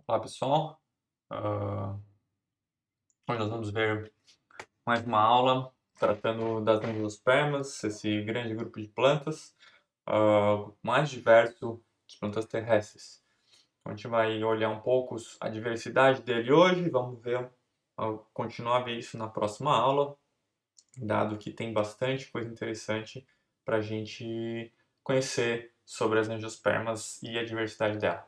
Olá pessoal, hoje nós vamos ver mais uma aula tratando das angiospermas, esse grande grupo de plantas, o mais diverso de plantas terrestres. Então, a gente vai olhar um pouco a diversidade dele hoje, vamos ver, continuar a ver isso na próxima aula, dado que tem bastante coisa interessante para a gente conhecer sobre as angiospermas e a diversidade dela.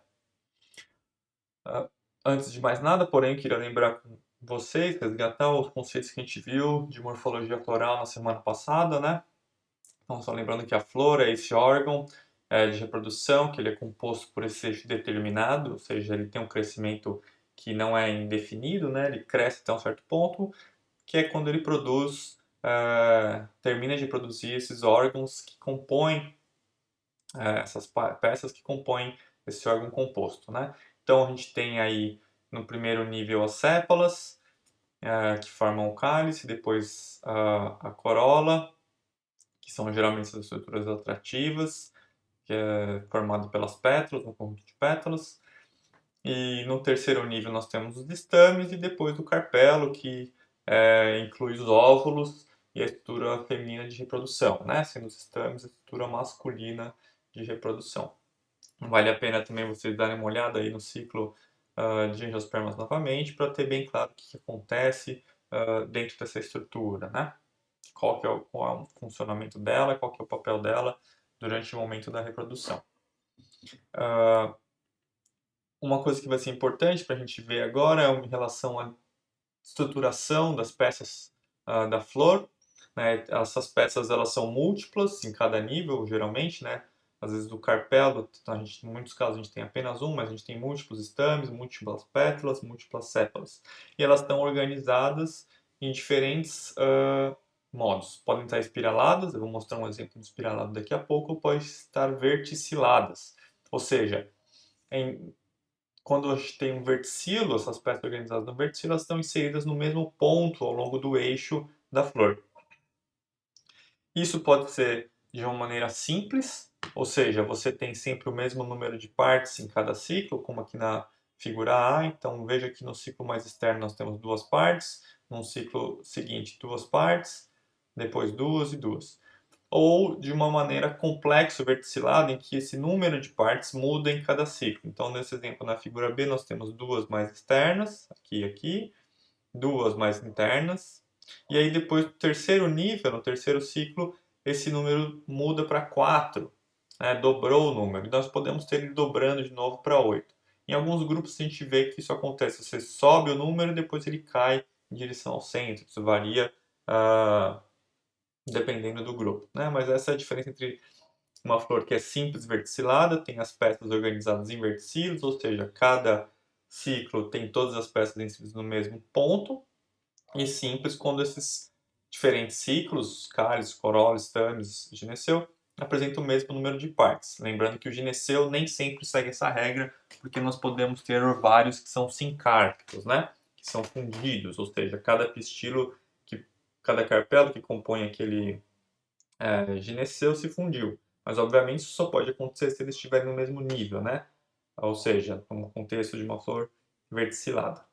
Antes de mais nada, porém, eu queria lembrar com vocês, resgatar os conceitos que a gente viu de morfologia floral na semana passada, né? Então, só lembrando que a flor é esse órgão de reprodução, que ele é composto por esse eixo determinado, ou seja, ele tem um crescimento que não é indefinido, né? Ele cresce até um certo ponto, que é quando ele produz, termina de produzir esses órgãos que compõem, essas peças que compõem esse órgão composto, né? Então a gente tem aí no primeiro nível as sépalas, que formam o cálice, depois a corola, que são geralmente as estruturas atrativas, que é formado pelas pétalas, um conjunto de pétalas. E no terceiro nível nós temos os estames e depois o carpelo, que inclui os óvulos e a estrutura feminina de reprodução, né? Sendo os estames a estrutura masculina de reprodução. Vale a pena também vocês darem uma olhada aí no ciclo de angiospermas novamente, para ter bem claro o que acontece dentro dessa estrutura, né? Qual é o funcionamento dela, qual que é o papel dela durante o momento da reprodução. Uma coisa que vai ser importante para a gente ver agora é em relação à estruturação das peças da flor, né? Essas peças elas são múltiplas em cada nível, geralmente, né? Às vezes do carpelo, em muitos casos a gente tem apenas um, mas a gente tem múltiplos estames, múltiplas pétalas, múltiplas sépalas. E elas estão organizadas em diferentes modos. Podem estar espiraladas, eu vou mostrar um exemplo de espiralado daqui a pouco, ou pode estar verticiladas. Ou seja, em quando a gente tem um verticilo, essas peças organizadas no verticilo, elas estão inseridas no mesmo ponto ao longo do eixo da flor. Isso pode ser de uma maneira simples, ou seja, você tem sempre o mesmo número de partes em cada ciclo, como aqui na figura A. Então veja que no ciclo mais externo nós temos duas partes, no ciclo seguinte duas partes, depois duas e duas. Ou de uma maneira complexa verticilada, em que esse número de partes muda em cada ciclo. Então, nesse exemplo, na figura B, nós temos duas mais externas, aqui e aqui, duas mais internas, e aí depois do terceiro nível, no terceiro ciclo, esse número muda para 4, né? Dobrou o número, e nós podemos ter ele dobrando de novo para 8. Em alguns grupos a gente vê que isso acontece, você sobe o número e depois ele cai em direção ao centro, isso varia dependendo do grupo, né? Mas essa é a diferença entre uma flor que é simples verticilada, tem as peças organizadas em verticilos, ou seja, cada ciclo tem todas as peças inseridas no mesmo ponto, e simples quando esses diferentes ciclos, cálice, corola, estames, gineceu, apresentam o mesmo número de partes. Lembrando que o gineceu nem sempre segue essa regra, porque nós podemos ter ovários que são sincárpicos, né? Que são fundidos, ou seja, cada pistilo, cada carpelo que compõe aquele gineceu se fundiu. Mas, obviamente, isso só pode acontecer se eles estiverem no mesmo nível, né? Ou seja, no contexto de uma flor verticilada.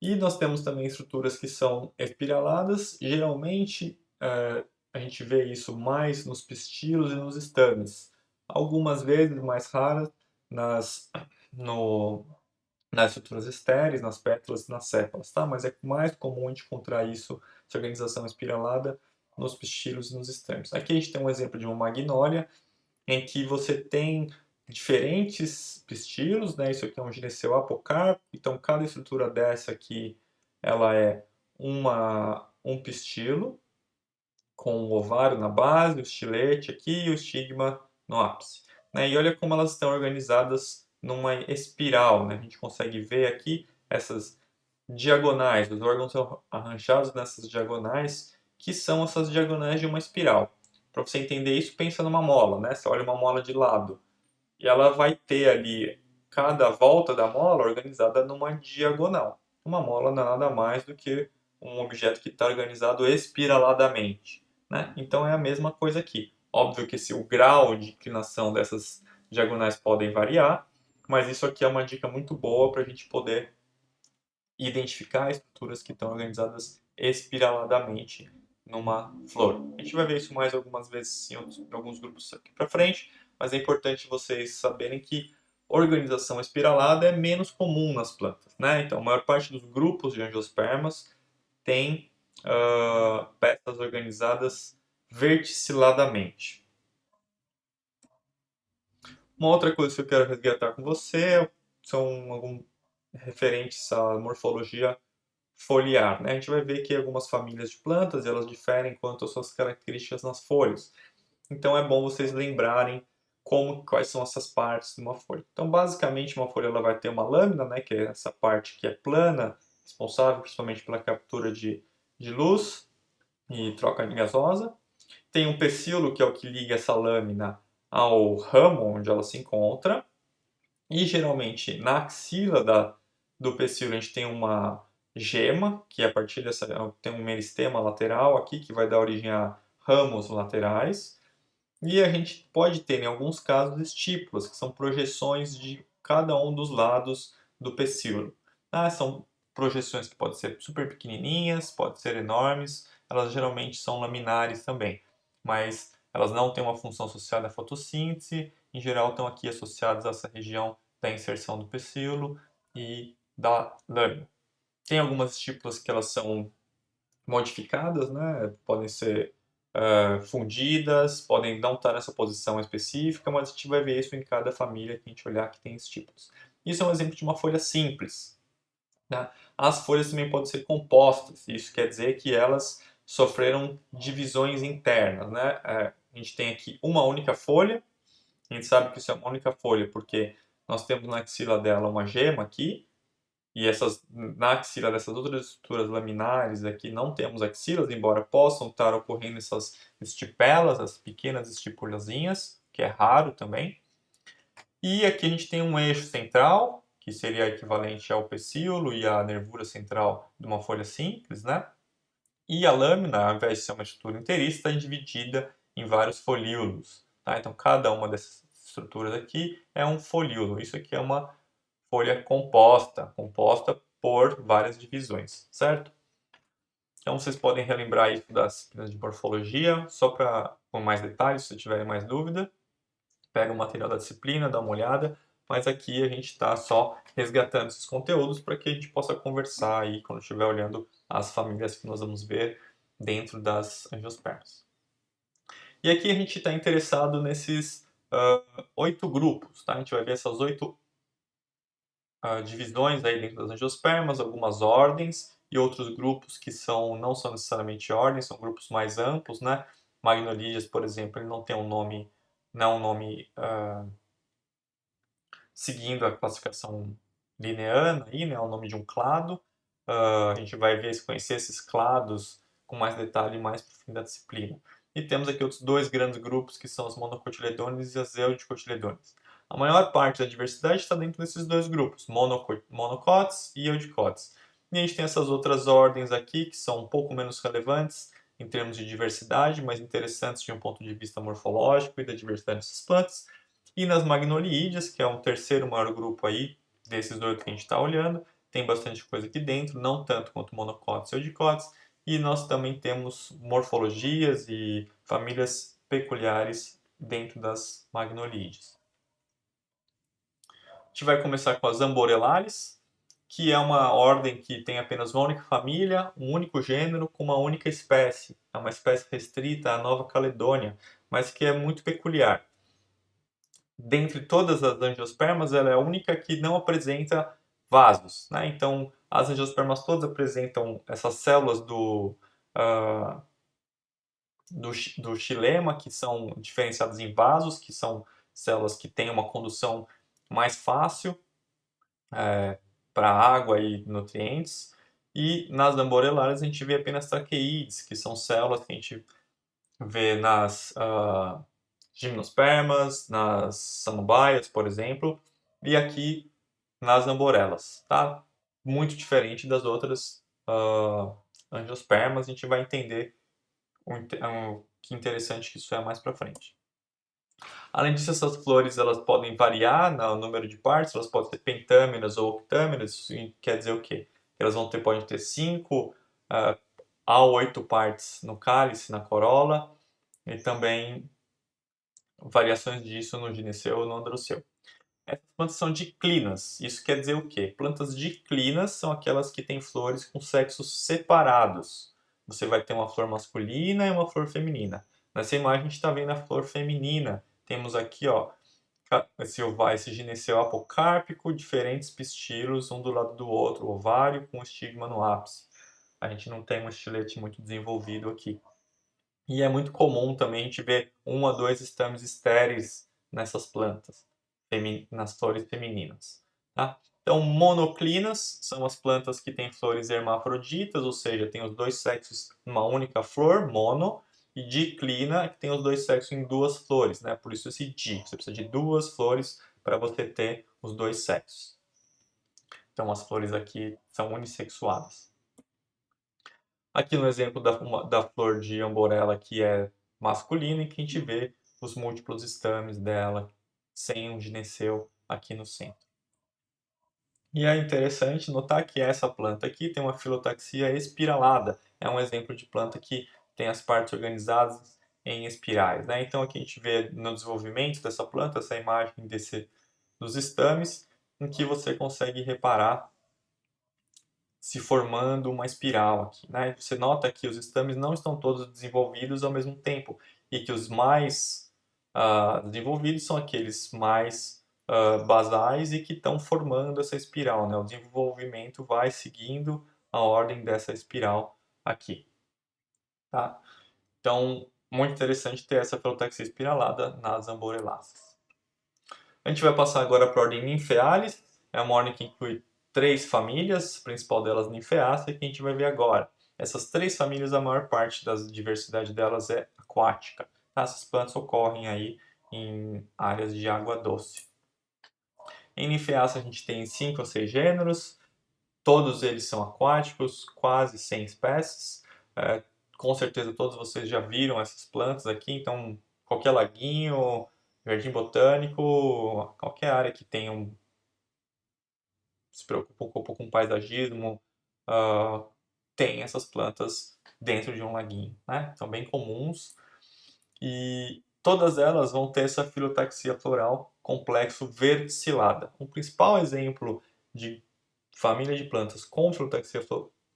E nós temos também estruturas que são espiraladas. Geralmente, a gente vê isso mais nos pistilos e nos estames. Algumas vezes, mais raras, no, nas estruturas estéreis, nas pétalas e nas sépalas, tá? Mas é mais comum a gente encontrar isso, essa organização espiralada, nos pistilos e nos estames. Aqui a gente tem um exemplo de uma magnólia, em que você tem diferentes pistilos, né? Isso aqui é um gineceu apocárpico, então cada estrutura dessa aqui, ela é um pistilo, com o ovário na base, o estilete aqui e o estigma no ápice, né? E olha como elas estão organizadas numa espiral, né? A gente consegue ver aqui essas diagonais, os órgãos são arranjados nessas diagonais, que são essas diagonais de uma espiral. Para você entender isso, pensa numa mola, né? Você olha uma mola de lado e ela vai ter ali cada volta da mola organizada numa diagonal. Uma mola não é nada mais do que um objeto que está organizado espiraladamente, né? Então é a mesma coisa aqui. Óbvio que o grau de inclinação dessas diagonais podem variar, mas isso aqui é uma dica muito boa para a gente poder identificar estruturas que estão organizadas espiraladamente numa flor. A gente vai ver isso mais algumas vezes em alguns grupos aqui para frente, mas é importante vocês saberem que organização espiralada é menos comum nas plantas, né? Então, a maior parte dos grupos de angiospermas tem peças organizadas verticiladamente. Uma outra coisa que eu quero resgatar com você são alguns referentes à morfologia foliar, né? A gente vai ver que algumas famílias de plantas elas diferem quanto às suas características nas folhas. Então é bom vocês lembrarem quais são essas partes de uma folha. Então basicamente uma folha ela vai ter uma lâmina, né? Que é essa parte que é plana, responsável principalmente pela captura de luz e troca gasosa. Tem um pecíolo que é o que liga essa lâmina ao ramo onde ela se encontra. E geralmente na axila do pecíolo a gente tem uma gema, que a partir dessa tem um meristema lateral aqui que vai dar origem a ramos laterais. E a gente pode ter em alguns casos estípulas, que são projeções de cada um dos lados do pecíolo. São projeções que podem ser super pequenininhas, podem ser enormes, elas geralmente são laminares também, mas elas não têm uma função associada à fotossíntese, em geral estão aqui associadas a essa região da inserção do pecíolo e da lâmina. Tem algumas estípulas que elas são modificadas, né? Podem ser fundidas, podem não estar nessa posição específica, mas a gente vai ver isso em cada família que a gente olhar que tem estípulas. Isso é um exemplo de uma folha simples. Né? As folhas também podem ser compostas, isso quer dizer que elas sofreram divisões internas. Né? A gente tem aqui uma única folha, a gente sabe que isso é uma única folha porque nós temos na axila dela uma gema aqui, e na axila dessas outras estruturas laminares aqui não temos axilas, embora possam estar ocorrendo essas estipelas, as pequenas estipulazinhas, que é raro também. E aqui a gente tem um eixo central, que seria equivalente ao pecíolo e à nervura central de uma folha simples, né? E a lâmina, ao invés de ser uma estrutura inteiriça, está dividida em vários folíolos. Tá? Então, cada uma dessas estruturas aqui é um folíolo. Isso aqui é uma folha composta por várias divisões, certo? Então vocês podem relembrar isso das disciplinas de morfologia, só para com mais detalhes, se tiverem mais dúvida, pega o material da disciplina, dá uma olhada, mas aqui a gente está só resgatando esses conteúdos para que a gente possa conversar aí quando estiver olhando as famílias que nós vamos ver dentro das angiospermas. E aqui a gente está interessado nesses 8 grupos, tá? A gente vai ver essas 8 divisões aí dentro das angiospermas, algumas ordens e outros grupos que não são necessariamente ordens, são grupos mais amplos, né? Magnolias, por exemplo, ele não tem um nome, não é um nome seguindo a classificação linneana, aí, né? É o nome de um clado. A gente vai conhecer esses clados com mais detalhe mais para o fim da disciplina. E temos aqui outros 2 grandes grupos que são os monocotiledôneos e as eudicotiledôneos. A maior parte da diversidade está dentro desses 2 grupos, monocotes e eudicotes. E a gente tem essas outras ordens aqui que são um pouco menos relevantes em termos de diversidade, mas interessantes de um ponto de vista morfológico e da diversidade dessas plantas. E nas magnoliídeas, que é um terceiro maior grupo aí desses 2 que a gente está olhando, tem bastante coisa aqui dentro, não tanto quanto monocotes e eudicotes, e nós também temos morfologias e famílias peculiares dentro das magnoliídeas. A gente vai começar com as amborelales, que é uma ordem que tem apenas uma única família, um único gênero, com uma única espécie. É uma espécie restrita à Nova Caledônia, mas que é muito peculiar. Dentre todas as angiospermas, ela é a única que não apresenta vasos. Né? Então, as angiospermas todas apresentam essas células do xilema, que são diferenciadas em vasos, que são células que têm uma condução mais fácil para água e nutrientes. E nas amborelares a gente vê apenas traqueídes, que são células que a gente vê nas gimnospermas, nas samambaias, por exemplo, e aqui nas amborelas, tá? Muito diferente das outras angiospermas, a gente vai entender que interessante que isso é mais para frente. Além disso, essas flores elas podem variar no número de partes, elas podem ser pentâmeras ou octâmeras. Isso quer dizer o quê? Elas podem ter 5 a 8 partes no cálice, na corola, e também variações disso no gineceu e no androceu. Essas plantas são diclinas. Isso quer dizer o quê? Plantas diclinas são aquelas que têm flores com sexos separados. Você vai ter uma flor masculina e uma flor feminina. Nessa imagem a gente está vendo a flor feminina. Temos aqui, ó, esse gineceu apocárpico, diferentes pistilos, um do lado do outro, ovário com estigma no ápice. A gente não tem um estilete muito desenvolvido aqui. E é muito comum também a gente ver 1 a 2 estames estéreis nessas plantas, nas flores femininas. Tá? Então, monoclinas são as plantas que têm flores hermafroditas, ou seja, tem os dois sexos numa única flor, mono, e diclina, que tem os dois sexos em duas flores, né? Por isso esse di. Você precisa de duas flores para você ter os dois sexos. Então, as flores aqui são unissexuadas. Aqui no exemplo da flor de amborela, que é masculina, e que a gente vê os múltiplos estames dela sem um gineceu aqui no centro. E é interessante notar que essa planta aqui tem uma filotaxia espiralada. É um exemplo de planta que tem as partes organizadas em espirais, né? Então aqui a gente vê no desenvolvimento dessa planta, essa imagem dos estames, em que você consegue reparar se formando uma espiral aqui, né? Você nota que os estames não estão todos desenvolvidos ao mesmo tempo e que os mais desenvolvidos são aqueles mais basais e que estão formando essa espiral, né? O desenvolvimento vai seguindo a ordem dessa espiral aqui, tá? Então, muito interessante ter essa filotaxia espiralada nas amboreláceas. A gente vai passar agora para a ordem Nymphaealis. É uma ordem que inclui 3 famílias, a principal delas Nymphaeaceae, que a gente vai ver agora. Essas 3 famílias, a maior parte da diversidade delas é aquática. Essas plantas ocorrem aí em áreas de água doce. Em Nymphaeaceae a gente tem 5 ou 6 gêneros, todos eles são aquáticos, quase 100 espécies. Com certeza todos vocês já viram essas plantas aqui, então qualquer laguinho, jardim botânico, qualquer área que tenha se preocupa um pouco com paisagismo, uh, tem essas plantas dentro de um laguinho, né? São bem comuns e todas elas vão ter essa filotaxia floral complexo verticilada. O principal exemplo de família de plantas com filotaxia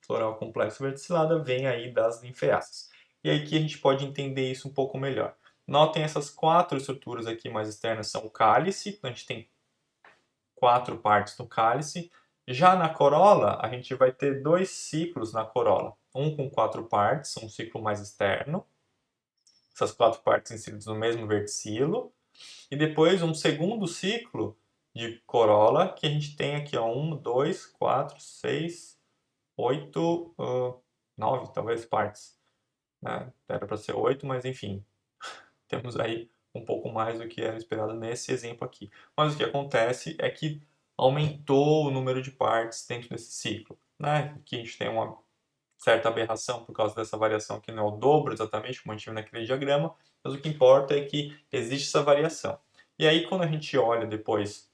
floral complexo verticilada vem aí das Nymphaeaceae. E aí que a gente pode entender isso um pouco melhor. Notem essas 4 estruturas aqui mais externas são o cálice, então a gente tem 4 partes no cálice. Já na corola, a gente vai ter 2 ciclos na corola. Um com 4 partes, um ciclo mais externo. Essas 4 partes inseridas no mesmo verticilo. E depois um segundo ciclo de corola, que a gente tem aqui, ó, 1, 2, 4, 6, 8, 9 talvez partes. Né? Era para ser 8, mas enfim, temos aí um pouco mais do que era esperado nesse exemplo aqui. Mas o que acontece é que aumentou o número de partes dentro desse ciclo. Né? Aqui a gente tem uma certa aberração por causa dessa variação que não é o dobro exatamente, como a gente viu naquele diagrama, mas o que importa é que existe essa variação. E aí quando a gente olha depois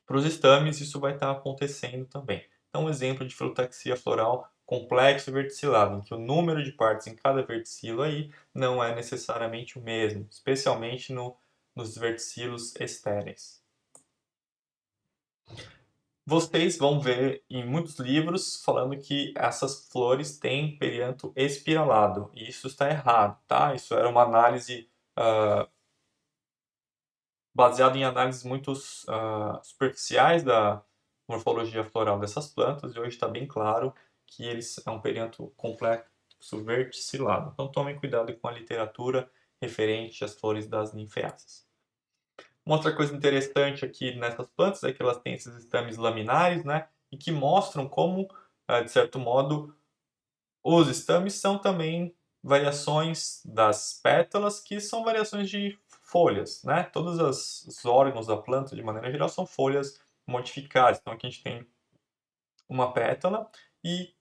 para os estames, isso vai estar acontecendo também. Então, um exemplo de filotaxia floral complexo e verticilado, em que o número de partes em cada verticilo aí não é necessariamente o mesmo, especialmente nos verticilos estéreis. Vocês vão ver em muitos livros falando que essas flores têm perianto espiralado, e isso está errado, tá? Isso era uma análise baseada em análises muito superficiais da morfologia floral dessas plantas, e hoje está bem claro que eles é um perianto complexo verticilado. Então tomem cuidado com a literatura referente às flores das ninféaceas. Uma outra coisa interessante aqui nessas plantas é que elas têm esses estames laminares, né, e que mostram como, de certo modo, os estames são também variações das pétalas, que são variações de folhas, né? Todos os órgãos da planta, de maneira geral, são folhas modificadas. Então aqui a gente tem uma pétala e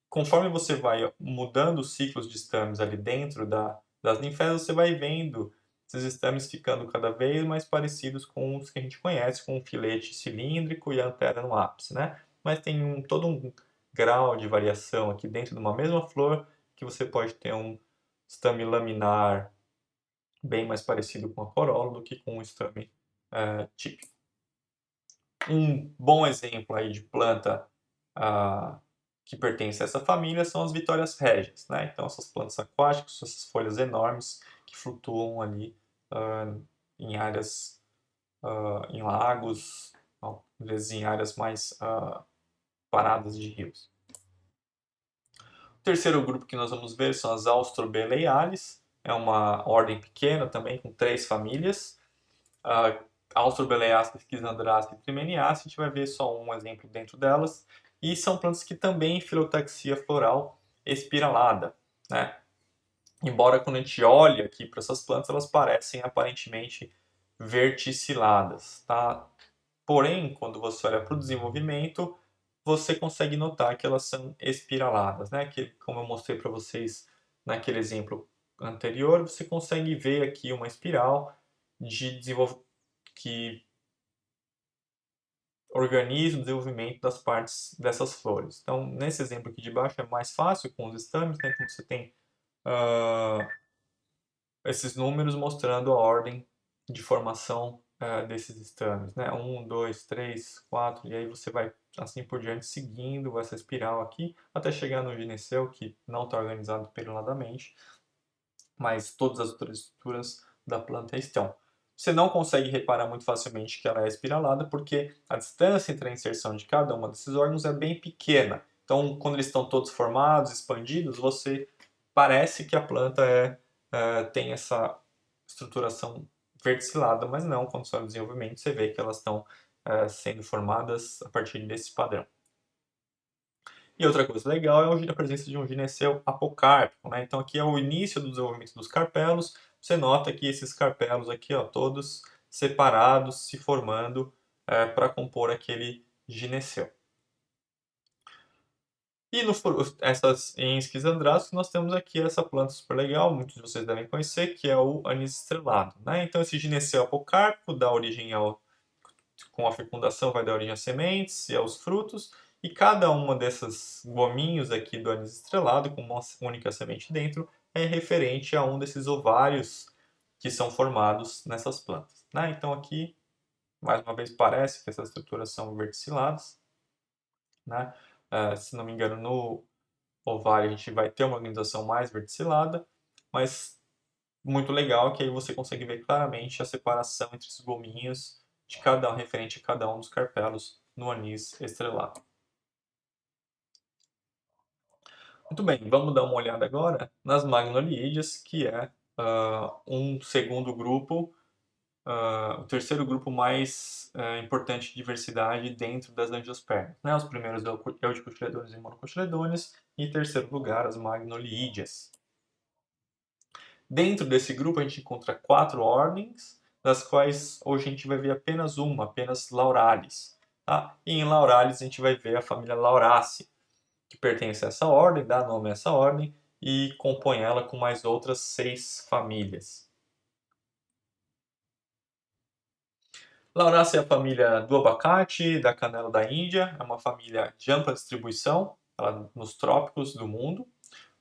conforme você vai mudando os ciclos de estames ali dentro das ninféias, você vai vendo esses estames ficando cada vez mais parecidos com os que a gente conhece, com um filete cilíndrico e a antera no ápice, né? Mas tem todo um grau de variação aqui dentro de uma mesma flor, que você pode ter um estame laminar bem mais parecido com a corola do que com um estame típico. Um bom exemplo aí de planta que pertence a essa família são as Vitórias régias, né? Então essas plantas aquáticas, essas folhas enormes que flutuam ali em áreas, em lagos, às vezes em áreas mais paradas de rios. O terceiro grupo que nós vamos ver são as Austrobeleiales, é uma ordem pequena também com 3 famílias. Austrobeleiaceae, Schizandraste e Trimeniaceae, a gente vai ver só um exemplo dentro delas. E são plantas que também filotaxia floral espiralada, né? Embora quando a gente olha aqui para essas plantas, elas parecem aparentemente verticiladas, tá? Porém, quando você olha para o desenvolvimento, você consegue notar que elas são espiraladas, né? Que, como eu mostrei para vocês naquele exemplo anterior, você consegue ver aqui uma espiral de que organiza o desenvolvimento das partes dessas flores. Então, nesse exemplo aqui de baixo é mais fácil com os estames, né? Então você tem esses números mostrando a ordem de formação desses estames, né? 1, 2, 3, 4, e aí você vai assim por diante seguindo essa espiral aqui até chegar no gineceu, que não está organizado periladamente, mas todas as outras estruturas da planta estão. Você não consegue reparar muito facilmente que ela é espiralada porque a distância entre a inserção de cada uma desses órgãos é bem pequena. Então, quando eles estão todos formados, expandidos, você parece que a planta tem essa estruturação verticilada, mas não, quando você olha o desenvolvimento, você vê que elas estão sendo formadas a partir desse padrão. E outra coisa legal é a presença de um gineceu apocárpico, né? Então aqui é o início do desenvolvimento dos carpelos. Você nota que esses carpelos aqui, ó, todos separados, se formando para compor aquele gineceu. E em Schizandras nós temos aqui essa planta super legal, muitos de vocês devem conhecer, que é o anis estrelado, né? Então esse gineceu apocárpico dá origem com a fecundação vai dar origem às sementes e aos frutos, e cada uma dessas gominhos aqui do anis estrelado, com uma única semente dentro, é referente a um desses ovários que são formados nessas plantas, né? Então aqui, mais uma vez, parece que essas estruturas são verticiladas, né? Se não me engano, no ovário a gente vai ter uma organização mais verticilada, mas muito legal que aí você consegue ver claramente a separação entre os gominhos de cada um, referente a cada um dos carpelos no anis estrelado. Muito bem, vamos dar uma olhada agora nas magnoliídeas, que é um segundo grupo, o terceiro grupo mais importante de diversidade dentro das angiospermas, né? Os primeiros é o Euticotiledôneos e Monocotiledôneos, e em terceiro lugar as magnoliídeas. Dentro desse grupo a gente encontra 4 ordens, das quais hoje a gente vai ver apenas uma, apenas Lauralis. Tá? E em Lauralis a gente vai ver a família Lauraceae, que pertence a essa ordem, dá nome a essa ordem, e compõe ela com mais outras 6 famílias. Lauraceae é a família do abacate, da canela da Índia, é uma família de ampla distribuição nos trópicos do mundo,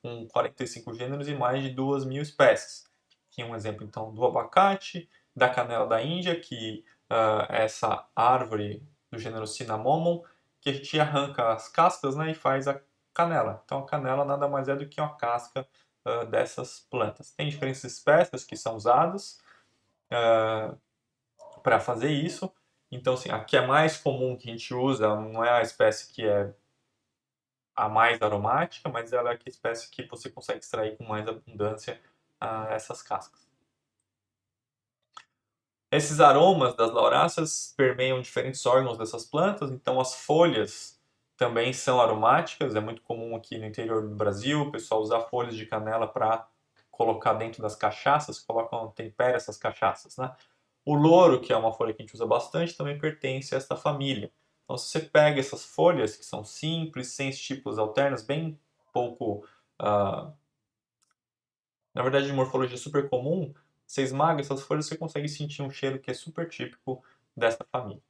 com 45 gêneros e mais de 2.000 espécies. Aqui um exemplo, então, do abacate, da canela da Índia, que é essa árvore do gênero Cinnamomum, que a gente arranca as cascas, né, e faz a canela. Então, a canela nada mais é do que uma casca dessas plantas. Tem diferentes espécies que são usadas para fazer isso. Então, assim, a que é mais comum que a gente usa não é a espécie que é a mais aromática, mas ela é a espécie que você consegue extrair com mais abundância essas cascas. Esses aromas das lauráceas permeiam diferentes órgãos dessas plantas, então as folhas também são aromáticas, é muito comum aqui no interior do Brasil o pessoal usar folhas de canela para colocar dentro das cachaças, colocam tempera essas cachaças, né? O louro, que é uma folha que a gente usa bastante, também pertence a esta família. Então, se você pega essas folhas, que são simples, sem estípulas alternas, bem pouco, na verdade, de morfologia super comum, você esmaga essas folhas, você consegue sentir um cheiro que é super típico dessa família.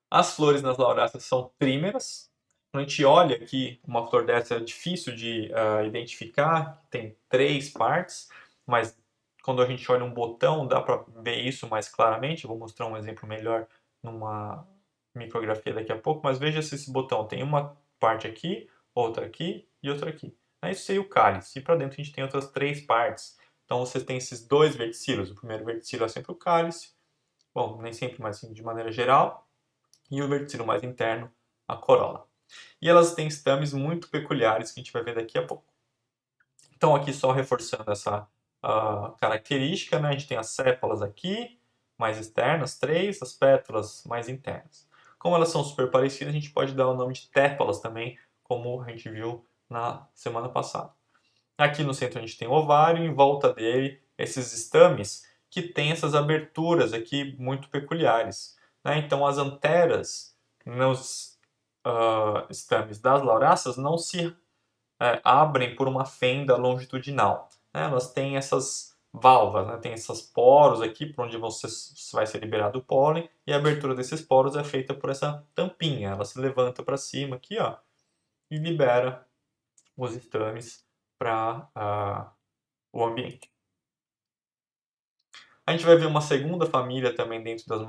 As flores nas lauráceas são trímeras. Quando a gente olha aqui, uma flor dessa é difícil de identificar, tem 3 partes, mas quando a gente olha um botão dá para ver isso mais claramente. Eu vou mostrar um exemplo melhor numa micrografia daqui a pouco, mas veja se esse botão tem uma parte aqui, outra aqui e outra aqui. Isso seria o cálice, e para dentro a gente tem outras 3 partes. Então você tem esses 2 verticilos. O primeiro verticilo é sempre o cálice, bom, nem sempre, mas assim, de maneira geral, e o verticilo mais interno, a corola. E elas têm estames muito peculiares que a gente vai ver daqui a pouco. Então aqui só reforçando essa característica, né? A gente tem as sépalas aqui, mais externas, 3, as pétalas mais internas. Como elas são super parecidas, a gente pode dar o nome de tépalas também, como a gente viu na semana passada. Aqui no centro a gente tem o ovário, em volta dele esses estames que têm essas aberturas aqui muito peculiares, né? Então as anteras nos estames das lauráceas não se abrem por uma fenda longitudinal, né? Elas têm essas válvulas, né? Tem esses poros aqui por onde vai ser liberado o pólen, e a abertura desses poros é feita por essa tampinha. Ela se levanta para cima aqui, ó, e libera os estames para o ambiente. A gente vai ver uma segunda família também dentro das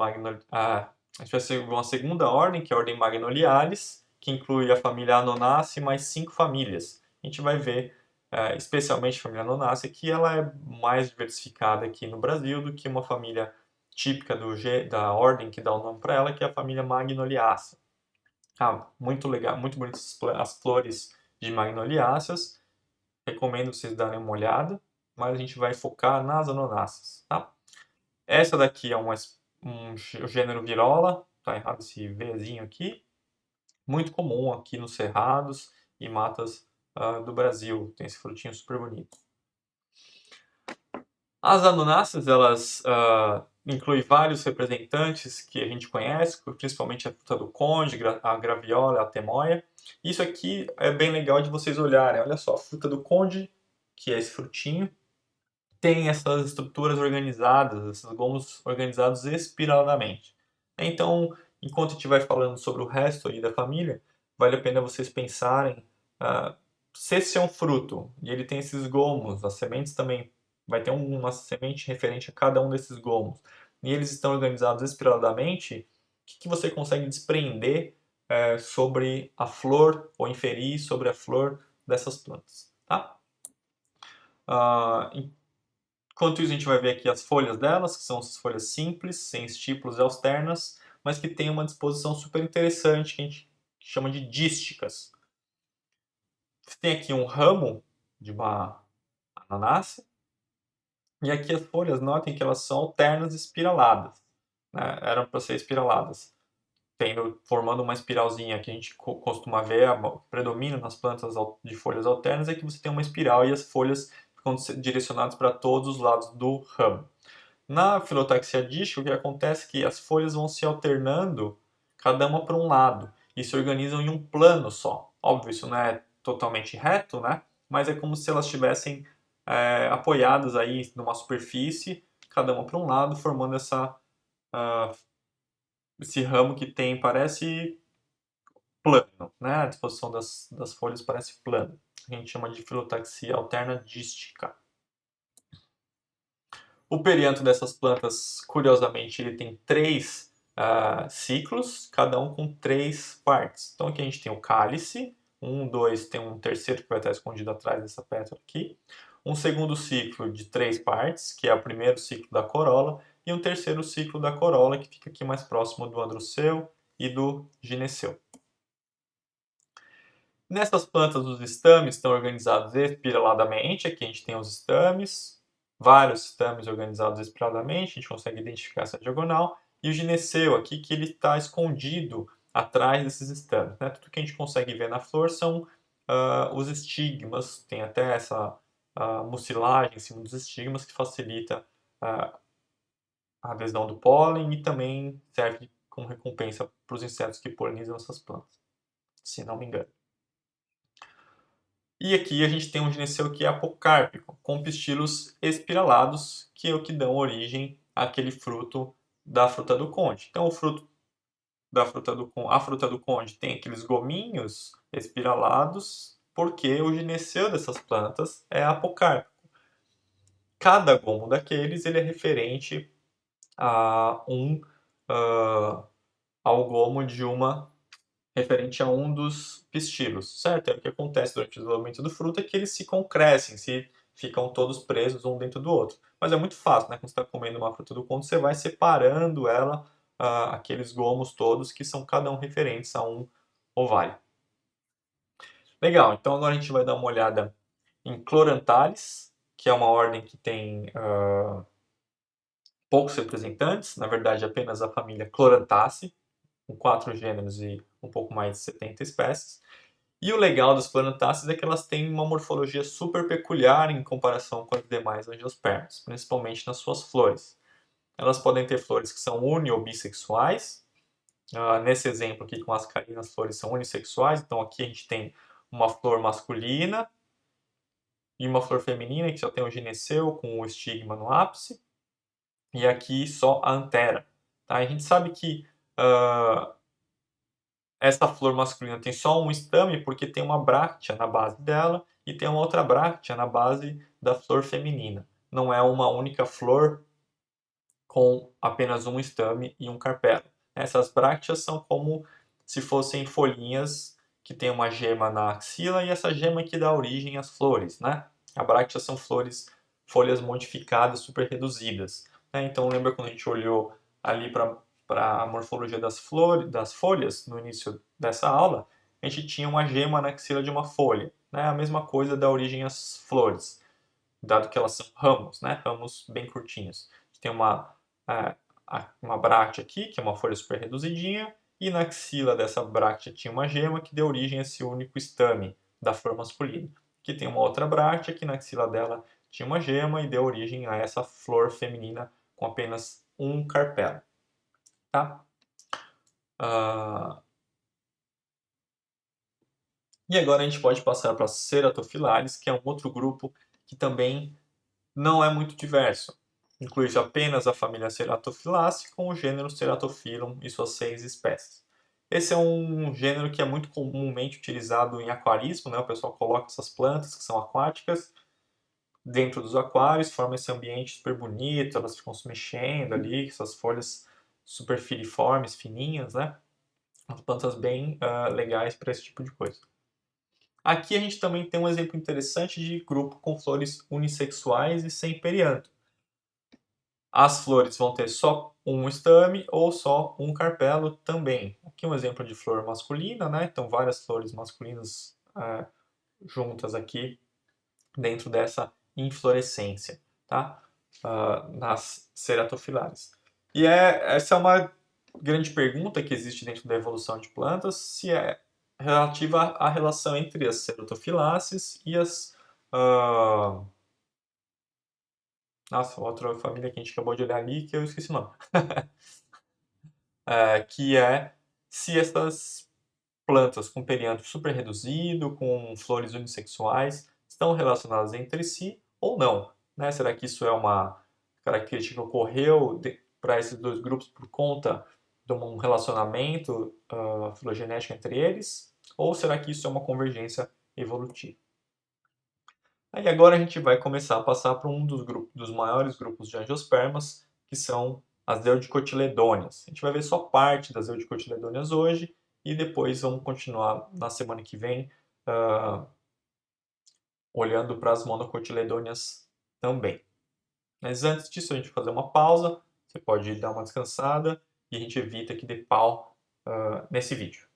a gente vai ver uma segunda ordem, que é a ordem Magnoliales, que inclui a família Anonaceae mais 5 famílias. A gente vai ver, especialmente a família Anonaceae, que ela é mais diversificada aqui no Brasil do que uma família típica da ordem que dá o nome para ela, que é a família Magnoliaceae. Muito legal, muito bonitas as flores de Magnoliaceae. Recomendo vocês darem uma olhada, mas a gente vai focar nas Anonaceae, tá? Essa daqui é o gênero Virola, tá errado esse Vzinho aqui, muito comum aqui nos cerrados e matas do Brasil, tem esse frutinho super bonito. As Anonaceae, elas incluem vários representantes que a gente conhece, principalmente a fruta do conde, a graviola, a temoia. Isso aqui é bem legal de vocês olharem, olha só, a fruta do conde, que é esse frutinho, tem essas estruturas organizadas, esses gomos organizados espiraladamente. Então, enquanto a gente vai falando sobre o resto aí da família, vale a pena vocês pensarem se esse é um fruto e ele tem esses gomos, as sementes também, vai ter uma semente referente a cada um desses gomos, e eles estão organizados espiraladamente, o que você consegue desprender sobre a flor, ou inferir sobre a flor dessas plantas, tá? Enquanto isso, a gente vai ver aqui as folhas delas, que são as folhas simples, sem estípulos e alternas, mas que tem uma disposição super interessante, que a gente chama de dísticas. Você tem aqui um ramo de uma ananácea, e aqui as folhas, notem que elas são alternas e espiraladas, né? Eram para ser espiraladas, formando uma espiralzinha que a gente costuma ver, predomina nas plantas de folhas alternas, é que você tem uma espiral e as folhas ficam direcionadas para todos os lados do ramo. Na filotaxia dística, o que acontece é que as folhas vão se alternando, cada uma para um lado, e se organizam em um plano só. Óbvio, isso não é totalmente reto, né? Mas é como se elas estivessem apoiadas aí numa superfície, cada uma para um lado, formando esse ramo que tem, parece plano, né? A disposição das folhas parece plano. A gente chama de filotaxia alterna dística. O perianto dessas plantas, curiosamente, ele tem 3 ciclos, cada um com 3 partes. Então aqui a gente tem o cálice, 1, 2, tem um terceiro que vai estar escondido atrás dessa pétala aqui. Um segundo ciclo de 3 partes, que é o primeiro ciclo da corola, e um terceiro ciclo da corola, que fica aqui mais próximo do androceu e do gineceu. Nessas plantas, os estames estão organizados espiraladamente. Aqui a gente tem os estames, vários estames organizados espiradamente, a gente consegue identificar essa diagonal. E o gineceu aqui, que ele está escondido atrás desses estames, né? Tudo que a gente consegue ver na flor são os estigmas, tem até essa mucilagem em cima dos estigmas que facilita a adesão do pólen e também serve como recompensa para os insetos que polinizam essas plantas, se não me engano. E aqui a gente tem um gineceu que é apocárpico, com pistilos espiralados, que é o que dão origem àquele fruto da fruta do conde. Então, o fruto da fruta a fruta do conde tem aqueles gominhos espiralados, porque o gineceu dessas plantas é apocárpico. Cada gomo daqueles ele é referente a ao gomo de uma referente a um dos pistilos, certo? É o que acontece durante o desenvolvimento do fruto é que eles se concrescem, se ficam todos presos um dentro do outro. Mas é muito fácil, né? Quando você está comendo uma fruta do conde, você vai separando ela, aqueles gomos todos que são cada um referentes a um ovário. Legal, então agora a gente vai dar uma olhada em Chloranthalis, que é uma ordem que tem poucos representantes, na verdade apenas a família Chloranthaceae, com 4 gêneros e um pouco mais de 70 espécies. E o legal das Chloranthaceae é que elas têm uma morfologia super peculiar em comparação com as demais angiospermas, principalmente nas suas flores. Elas podem ter flores que são uni ou bissexuais. Nesse exemplo aqui com as carinas, as flores são unissexuais. Então aqui a gente tem uma flor masculina e uma flor feminina que só tem o gineceu com o estigma no ápice. E aqui só a antera. Tá? A gente sabe que essa flor masculina tem só um estame porque tem uma bráctea na base dela e tem uma outra bráctea na base da flor feminina. Não é uma única flor com apenas um estame e um carpelo. Essas brácteas são como se fossem folhinhas que tem uma gema na axila e essa gema que dá origem às flores, né? A bráctea são folhas modificadas, super reduzidas. Né? Então lembra quando a gente olhou ali para a morfologia das flores, das folhas no início dessa aula, a gente tinha uma gema na axila de uma folha. Né? A mesma coisa dá origem às flores, dado que elas são ramos, né? Ramos bem curtinhos. A gente tem é, uma bráctea aqui, que é uma folha super reduzidinha, e na axila dessa bráctea tinha uma gema que deu origem a esse único estame da flor masculina. Aqui tem uma outra bráctea que na axila dela tinha uma gema e deu origem a essa flor feminina com apenas um carpelo. Tá? E agora a gente pode passar para Ceratofilares, que é um outro grupo que também não é muito diverso. Inclui apenas a família Ceratophyllaceae com o gênero Ceratophyllum e suas 6 espécies. Esse é um gênero que é muito comumente utilizado em aquarismo, né? O pessoal coloca essas plantas que são aquáticas dentro dos aquários, forma esse ambiente super bonito, elas ficam se mexendo ali, essas folhas super filiformes, fininhas, né? As plantas bem legais para esse tipo de coisa. Aqui a gente também tem um exemplo interessante de grupo com flores unissexuais e sem perianto. As flores vão ter só um estame ou só um carpelo também. Aqui um exemplo de flor masculina, né? Então várias flores masculinas juntas aqui dentro dessa inflorescência, tá? Nas ceratofilares. E essa é uma grande pergunta que existe dentro da evolução de plantas, se é relativa à relação entre as ceratofiláceas e as nossa, outra família que a gente acabou de olhar ali, que eu esqueci o nome. Que é se essas plantas com perianto super reduzido, com flores unissexuais, estão relacionadas entre si ou não. Né? Será que isso é uma característica que ocorreu para esses dois grupos por conta de um relacionamento filogenético entre eles? Ou será que isso é uma convergência evolutiva? Aí agora a gente vai começar a passar para um dos maiores grupos de angiospermas, que são as eudicotiledôneas. A gente vai ver só parte das eudicotiledôneas hoje e depois vamos continuar na semana que vem olhando para as monocotiledôneas também. Mas antes disso a gente vai fazer uma pausa, você pode dar uma descansada e a gente evita que dê pau nesse vídeo.